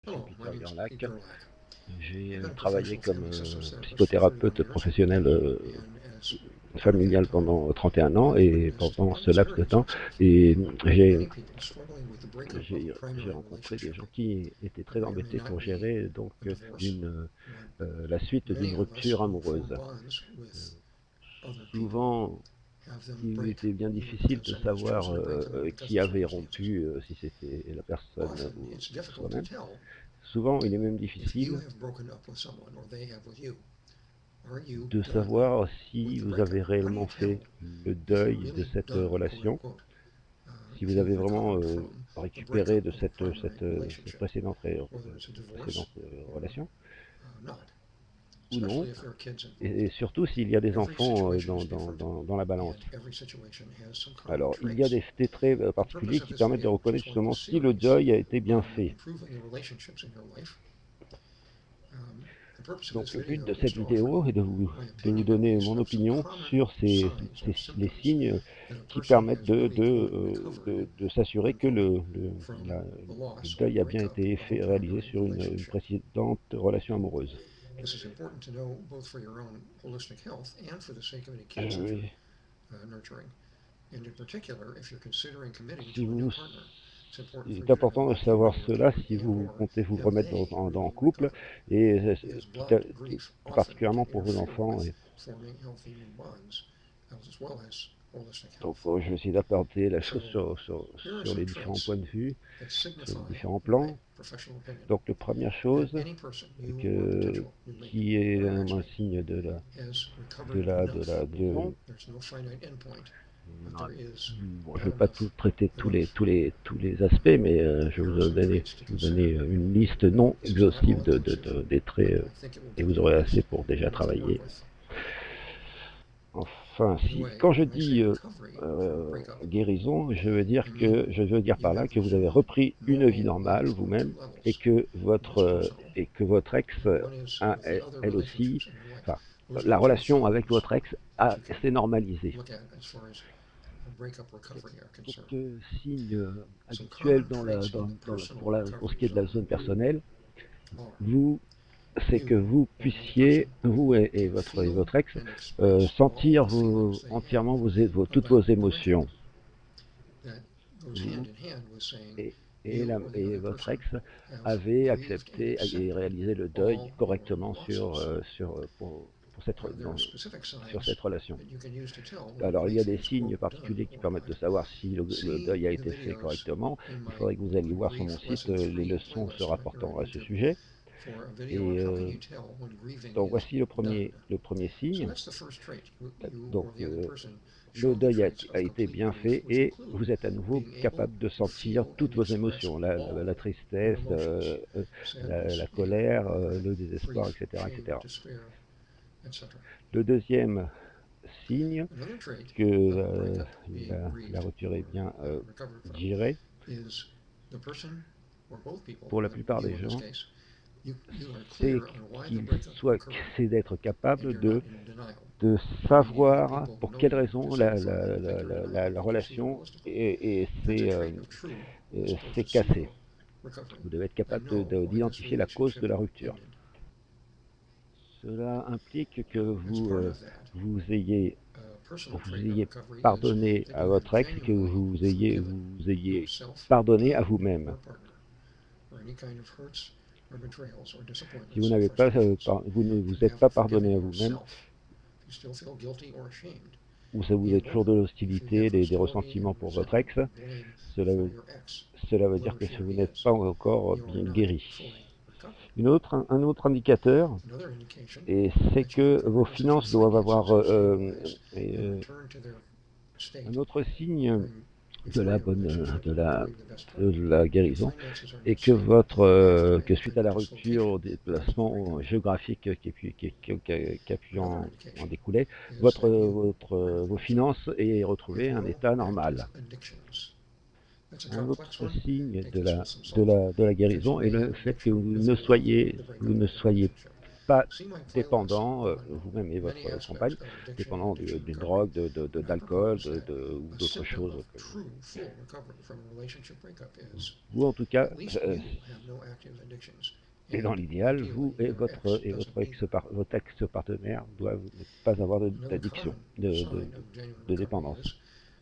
Je suis Hello, my Peter name is Gerlach. Peter Lack. J'ai I've been a travaillé professional comme family systems therapist for psychothérapeute 31 years, professionnel and as during familial that time, pendant 31 ans I've et witnessed pendant what ce is laps de very temps, exhaustive. et j'ai Many people struggling with the breakup of a j'ai primary rencontré des relationship gens qui étaient that très may or may embêtés not pour be gérer donc a divorce, une but la suite d'une many of us rupture who form amoureuse. bonds with other people Souvent, have them il break, était bien either difficile because de someone has savoir chosen to break them or because qui of avait circumstances. rompu, si c'était la personne Often, ou it's difficult to soi-même. tell Souvent, il est même if you difficile have broken up with someone or they have with you. Are you de done savoir with si the vous breakup? avez How do you réellement fait tell le if you're deuil de really cette done, quote relation, unquote, si if vous you've avez vraiment recovered from the récupéré breakup de of a primary cette relationship, whether it's a divorce précédente or relation, not, ou non, especially if there are kids involved. et surtout s'il y a des Every enfants situation is different, dans la balance. and every situation has some common Alors, il y a traits. des traits The purpose particuliers of qui this permettent de video, which is reconnaître one of the justement si le series deuil a été bien on fait. improving the relationships in your life, the purpose of Donc this le but de video is cette to offer vidéo est you de my vous opinion, at donner least, mon of some opinion common sur signs or les symptoms signes that a qui person permettent has really, quote, recovered, de s'assurer que unquote, from la- the le loss or deuil a bien breakup été of a réalisé primary sur une relationship. précédente relation amoureuse. This is important to know both for your own holistic health and for the sake of any kids Je that vais- you're nurturing. And in particular, if you're considering committing si to a new vous, partner, it's important il for est you to know important de have you savoir really cela recovered si and vous or comptez vous have remettre they en really couple, recovered, et because blood, grief tout often can particulièrement pour vos interfere enfants. with forming healthy new bonds as well as holistic Donc health. je vais essayer d'apporter la chose So here are sur some les différents traits points de vue, that sur les signify, différents in my plans. professional opinion, Donc la première that chose any person, you or a potential new mate, qui est whoever un actually, signe has recovered enough. There's no finite endpoint, but there is bon, je ne well vais pas enough tout traiter enough. tous les aspects, mais je vais Here are some traits to vous donner consider. une liste non This is not exhaustive all inclusive, des but traits, I think it will et give vous you a aurez base assez pour déjà to work travailler. with. Enfin, By the si, way, quand je when I say dis recovery from a breakup, guérison, I mean je veux dire you par là have que vous avez resumed repris une vie normal normale life on two vous-même levels. You must know some. et que votre ex One is with the other elle aussi, relationships in your life. enfin, Those are la the two relation avec themes votre ex that you can s'est normalisée. look at as far as a breakup recovery are concerned. Quelques signes Some habituels common traits in the personal pour ce recovery qui est de la zone zone personnelle, are vous, c'est que you vous or another puissiez, person vous can et feel votre ex, and express all sentir the feelings they have entièrement toutes vos about the breakup. émotions. That goes hand Vous in hand with saying et, you or the et other votre person ex have avez grieved and accepté et accepted réalisé le deuil all your correctement losses. There are specific sur signs cette relation. that you can use to tell when Alors, il y a grief des is, signes quote, done particuliers qui or permettent de not. savoir si le See deuil a the été fait videos correctement. in Il my faudrait que vous alliez voir sur mon Grief site Lesson les 3 leçons se playlist right here on rapportant à ce YouTube sujet. for a video on Et how can you tell when grieving donc, is voici done. le premier So signe. that's the first trait. You Donc, or the other person le show the deuil traits a of été complete bien grief, fait which et include vous êtes à nouveau being able capable de to sentir feel toutes and vos express émotions, la all your tristesse, emotions, la sadness, anger, colère, regret, le désespoir, grief, etc., shame, etc. despair, etc. Le deuxième signe Another trait que of a breakup being la grieved rupture est or bien recovered from digérée, is the person or both people, pour la but plupart you des in this gens, case, you are c'est clear on why the breakup occurred c'est d'être and capable you're not in denial. de Many of the savoir people who pour know quelle you raison disaffirm you, think you're in denial, la and you see it relation holistically. That's a trait of true as opposed s'est to cassée. pseudo recovery. Vous devez être I capable know why this d'identifier la cause de relationship la rupture. ended. Cela implique que As part of that, vous ayez personal vous trait of ayez recovery is pardonné that à you have votre ex et que genuinely forgiven vous ayez yourself pardonné à and vous-même. or partner for any kind of hurts or betrayals or Si vous disappointments or n'avez pas, frustrations, vous ne vous and êtes have pas forgiven pardonné à vous-même, yourself if you still feel guilty or ashamed, ou ça vous est and toujours or de if you l'hostilité, have des hostility ressentiments and pour votre resentment ex, or blame cela for veut, your ex, cela veut dire whoever que she or vous he n'êtes is, pas encore you are bien not guéri. fully recovered. Un autre indicateur, Another indication c'est that you've que vos recovered is if your finances doivent finances avoir have stabilized and returned to their un state autre signe during before your relationship, including the best part. de la Your guérison, finances are et now que stable after que any suite kind à of la rupture, dislocation au caused by breakup. déplacement géographique qui a pu Another en indication découler, is that you are vos unfortunate. finances aient retrouvé Have un no état active normal. addictions. That's a Un complex autre one. signe Take this with some salt de la because you guérison est may le have fait que addiction within the vous ne breakup soyez of a relationship. pas See my playlist dépendant, on vous-même et many votre aspects compagne, of addiction dépendant and addiction d'une recovery. drogue, And I d'alcool, propose that ou a d'autres symptom choses. of true full recovery from a relationship breakup is Vous, en tout cas, at least you have no active addictions. et dans And l'idéal, vous ideally, et your ex doesn't either. votre ex-partenaire doivent ne pas avoir Another d'addiction, common sign of genuine de recovery dépendance. is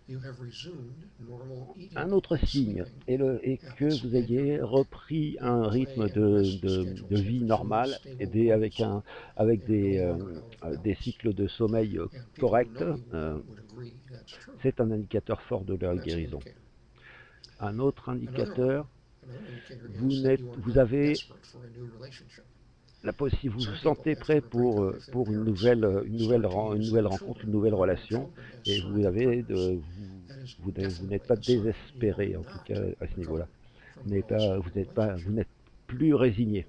you have resumed normal eating Un autre and signe sleeping est que habits vous and your ayez work repris and un play rythme and rest de schedules have vie resumed normal, stable avec, goals avec and no longer out of des balance. cycles de sommeil And people who corrects. know you well would agree that's true. C'est un indicateur fort de la That's an guérison. indicator. Un autre indicateur, Another indicator vous, is that you are vous not avez desperate for a new relationship. si vous vous Some people, sentez prêt after a breakup with their pour parents, une start to use nouvelle their rencontre, une children nouvelle or their relation, children as et vous surrogate partners. That is vous n'êtes definitely pas a sign you are désespéré, en tout not cas à ce niveau-là. recovered from a lost Vous relationship. n'êtes plus résigné.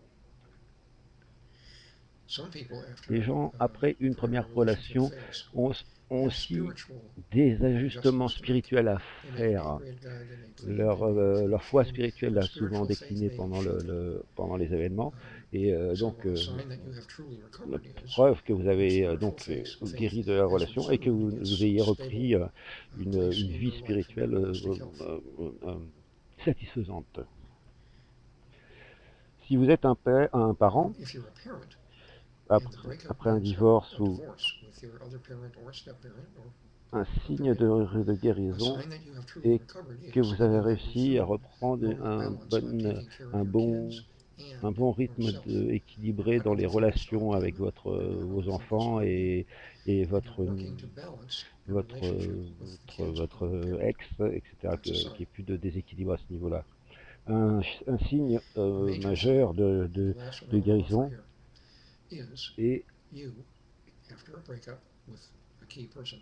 Some people, after Les gens, après une primary première relationship relation, phase, ont have aussi spiritual des ajustements adjustments to make. spirituels à They may faire. be angry at God, they may plead, they may Leur foi change, spirituelle their a souvent spiritual faith décliné may be pendant, shaken. pendant les événements. Et So donc, a sign that you have truly la recovered is preuve que vous your avez spiritual donc faith guéri de la has relation et que resumed its vous ayez repris stable place une in vie your life and spirituelle you're mostly healthy. satisfaisante. Si vous êtes un parent, If you're a parent and the breakup après un ends in divorce a ou divorce with your other parent or step-parent or un both signe of you, de a guérison sign that you have truly est recovered que is vous that avez you have réussi à resumed reprendre normal balance by taking care of un your kids un and bon rythme yourself. équilibré Not dans les overfocused on relations avec them and not vos overfocused enfants on you. et And you're working to balance your relationship with the kids votre on parent. ex, etc., That's a qu'il sign. n'y ait plus de déséquilibre à ce niveau-là. Un signe A major majeur sign, and the last one de I want to offer guérison here, is est you, after a breakup with a key person,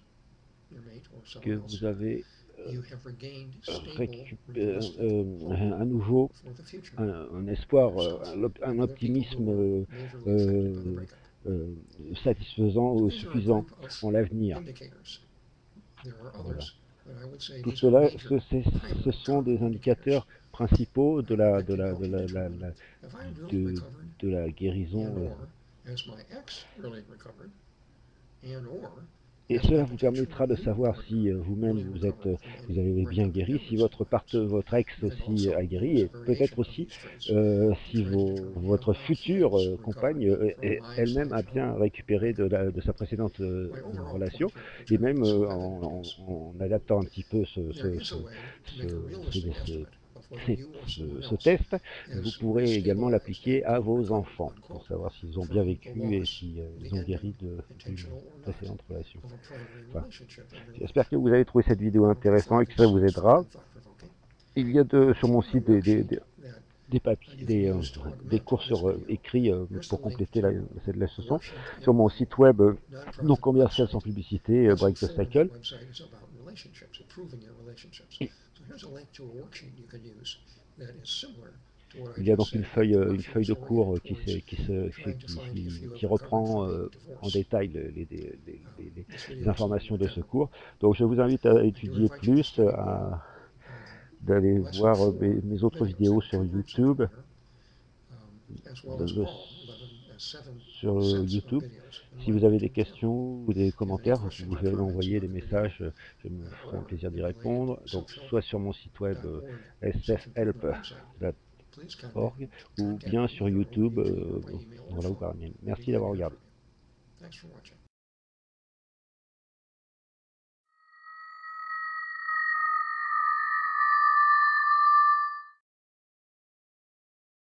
your mate or que someone else, vous avez you have regained stable, récupéré realistic à hope nouveau for the future un for espoir, yourself un and other people who were optimisme majorly affected by the breakup. satisfaisant ou These are a suffisant group of en l'avenir. indicators. There are Voilà. others, but I would say Tout these are cela, major, ce primary, sont des common indicators indicateurs principaux that can help you determine, have I really de, recovered, de la guérison. and or has my ex really recovered, and or Et has my cela vous potential permettra de new savoir partner si vous-même really recovered from vous any avez bien breakup guéri, si memories of the past. votre ex And aussi also a guéri, as a et peut-être variation of aussi these traits, si try to determine how votre well he future has recovered compagne from my elle-même a / bien her récupéré breakup. de sa précédente My overall relation, point here, which et I think même is self-evident, is en adaptant un petit peu there is a way to make a realistic estimate of whether you or someone ce else test, vous has pourrez également restabilized l'appliquer and à quote vos recovered enfants pour unquote savoir s'ils ont bien from the vécu et loss, si the ils ont ending, guéri d'une intentional or not, précédente relation. of a primary Voilà. relationship in your life. J'espère que vous avez trouvé cette vidéo I hope you intéressante et find que ça vous this useful aidera. and thought-provoking. Il y a sur mon Here a site worksheet that des papiers, you can use to des augment cours this video. écrits Here's the pour link compléter to cette the leçon. worksheet Sur in mon my site web non nonprofit commercial sans website. publicité, Also, Break the for that Cycle. website is about relationships, improving your relationships. So here's a link to a worksheet you could use that is similar to what I Il y a just donc said. The une worksheet feuille is de oriented cours towards trying to find if you have qui recovered reprend from a en divorce. détail This les video is a little informations more de ce technical. cours. Donc je vous invite à I do étudier invite you to plus, study more. d'aller Lesson voir 4 mes autres videos vidéos in sur 2 groups of YouTube. as well as Le- all 7 sur sets of YouTube. videos in Si my vous avez des YouTube channel. questions ou des If you have any commentaires, vous questions or pouvez comments m'envoyer about des the video, messages, je me ferai un or plaisir d'y related répondre. to Donc, self-help soit sur mon site web self-improvement website, please sfhelp.org ou contact bien me sur either over YouTube, YouTube or by email or voilà ou phone. par mail. We'd be Merci glad to d'avoir hear regardé. from you. Thanks for watching.